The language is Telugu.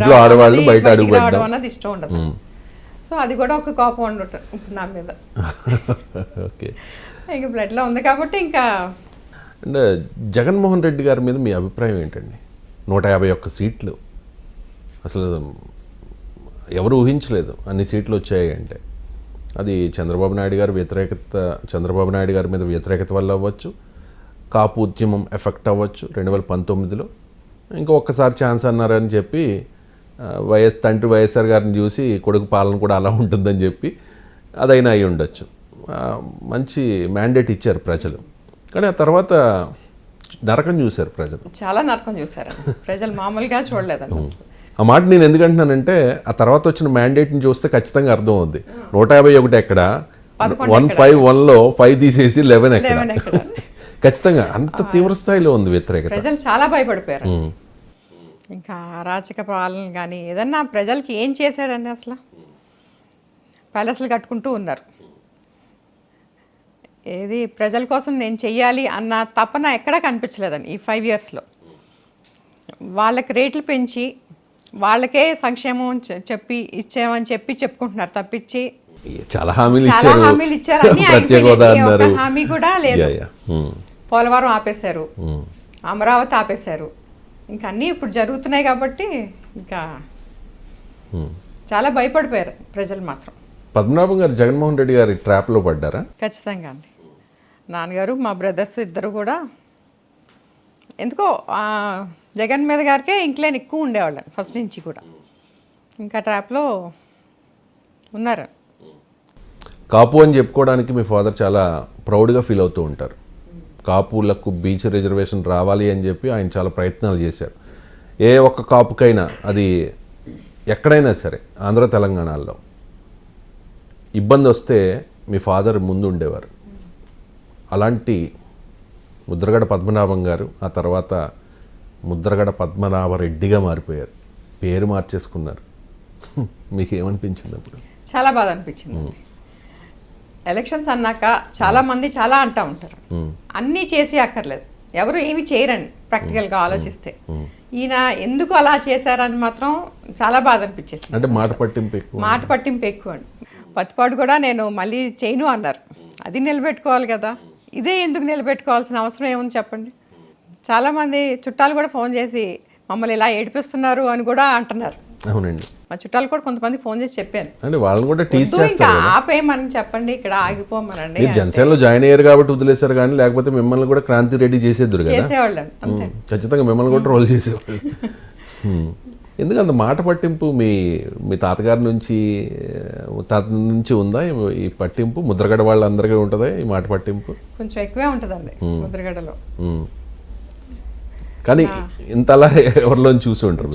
ఇంట్లో ఆడవాళ్ళు బయట అడుగు రావడం అన్నది ఇష్టం ఉండదు. సో అది కూడా ఒక కోపం ఉండట ఇప్పుడు నా మీద. ఓకే, ఇంకా బ్లడ్లో ఉంది కాబట్టి ఇంకా. అంటే జగన్మోహన్ రెడ్డి గారి మీద మీ అభిప్రాయం ఏంటండి? 151 సీట్లు అసలు ఎవరు ఊహించలేదు అన్ని సీట్లు వచ్చాయి అంటే. అది చంద్రబాబు నాయుడు గారి మీద వ్యతిరేకత వల్ల అవ్వచ్చు, కాపు ఉద్యమం ఎఫెక్ట్ అవ్వచ్చు 2019లో. ఇంకా ఒక్కసారి ఛాన్స్ అన్నారని చెప్పి తండ్రి వైఎస్ఆర్ గారిని చూసి కొడుకు పాలన కూడా అలా ఉంటుందని చెప్పి అదైనా అయి ఉండొచ్చు. మంచి మ్యాండేట్ ఇచ్చారు ప్రజలు, కానీ ఆ తర్వాత నరకం చూశారు ప్రజలు. చాలా నరకం చూశారు ప్రజలు, మామూలుగా చూడలేదండి. ఆ మాట నేను ఎందుకంటున్నానంటే ఆ తర్వాత వచ్చిన మ్యాండేట్ని చూస్తే ఖచ్చితంగా అర్థం అవుద్ది. 151 ఎక్కడ, 151లో 5 తీసేసి 11 ఎక్కడ. ఖచ్చితంగా అంత తీవ్ర స్థాయిలో ఉంది వ్యతిరేకత. ప్రజలు చాలా భయపడిపోయారు. ఇంకా అరాచక పాలన కానీ ఏదన్నా ప్రజలకి ఏం చేశాడండి అసలు? ప్యాలెస్లు కట్టుకుంటూ ఉన్నారు. ఏది ప్రజల కోసం నేను చెయ్యాలి అన్న తపన ఎక్కడా కనిపించలేదండి ఈ 5 ఇయర్స్లో. వాళ్ళకి రేట్లు పెంచి వాళ్ళకే సంక్షేమం చెప్పి ఇచ్చామని చెప్పుకుంటున్నారు తప్పించి చాలా హామీలు ఇచ్చారు. ప్రత్యేక హోదా అన్నారు, హామీ కూడా లేదు. పోలవరం ఆపేశారు, అమరావతి ఆపేశారు. ఇంకా అన్నీ ఇప్పుడు జరుగుతున్నాయి కాబట్టి ఇంకా చాలా భయపడిపోయారు ప్రజలు మాత్రం. పద్మనాభం గారు జగన్మోహన్ రెడ్డి గారి ట్రాప్లో పడ్డారా? ఖచ్చితంగా అండి. నాన్నగారు మా బ్రదర్స్ ఇద్దరు కూడా ఎందుకో జగన్ మీద గారికే ఇంక్లైన్ ఎక్కువ ఉండేవాళ్ళని ఫస్ట్ నుంచి కూడా. ఇంకా ట్రాప్లో ఉన్నారు. కాపు అని చెప్పుకోవడానికి మీ ఫాదర్ చాలా ప్రౌడ్గా ఫీల్ అవుతూ ఉంటారు. కాపులకు బీచ్ రిజర్వేషన్ రావాలి అని చెప్పి ఆయన చాలా ప్రయత్నాలు చేశారు. ఏ ఒక్క కాపుకైనా, అది ఎక్కడైనా సరే ఆంధ్ర తెలంగాణలో ఇబ్బంది వస్తే మీ ఫాదర్ ముందు ఉండేవారు. అలాంటి ముద్రగడ పద్మనాభం గారు ఆ తర్వాత ముద్రగడ పద్మనాభరెడ్డిగా మారిపోయారు, పేరు మార్చేసుకున్నారు. మీకు ఏమనిపించింది అప్పుడు? చాలా బాధ అనిపించింది. ఎలక్షన్స్ అన్నాక చాలా మంది చాలా అంటూ ఉంటారు, అన్నీ చేసి అక్కర్లేదు, ఎవరు ఏమి చేయరండి ప్రాక్టికల్గా ఆలోచిస్తే. ఈయన ఎందుకు అలా చేశారని మాత్రం చాలా బాధ అనిపించేసి. అంటే మాట పట్టింపు ఎక్కువ అండి. పత్తిపాడు కూడా నేను మళ్ళీ చేయను అన్నారు, అది నిలబెట్టుకోవాలి కదా. ఇదే ఎందుకు నిలబెట్టుకోవాల్సిన అవసరం ఏముంది చెప్పండి. చాలామంది చుట్టాలు కూడా ఫోన్ చేసి మమ్మల్ని ఇలా ఏడిపిస్తున్నారు అని కూడా అంటున్నారు. అవునండి, మా చుట్టాలు కూడా కొంతమంది ఫోన్ చేసి చెప్పాను, అంటే వాళ్ళని కూడా టీచ్ చేస్తారు. ఆపేయమని చెప్పండి, ఇక్కడ ఆగిపోమనండి. మీరు జనసేనలో జాయిన్ అయ్యారు కాబట్టి వదిలేశారు, కానీ లేకపోతే మిమ్మల్ని కూడా క్రాంతి రెడ్డి చేసేద్దరు కదా. చేసేవాళ్ళని అంతే, ఖచ్చితంగా మిమ్మల్ని కూడా రోల్ చేసేవాళ్ళు. ఎందుకంత మాట పట్టింపు మీ తాతగారి నుంచి ఉందా ఈ పట్టింపు? ముద్రగడ వాళ్ళందరికీ ఉంటుందా ఈ మాట పట్టింపు? కొంచెం ఎక్కువే ఉంటుందండి ముద్రగడలో. కానీ ఇంతలా ఎవరిలో చూసి ఉంటారు.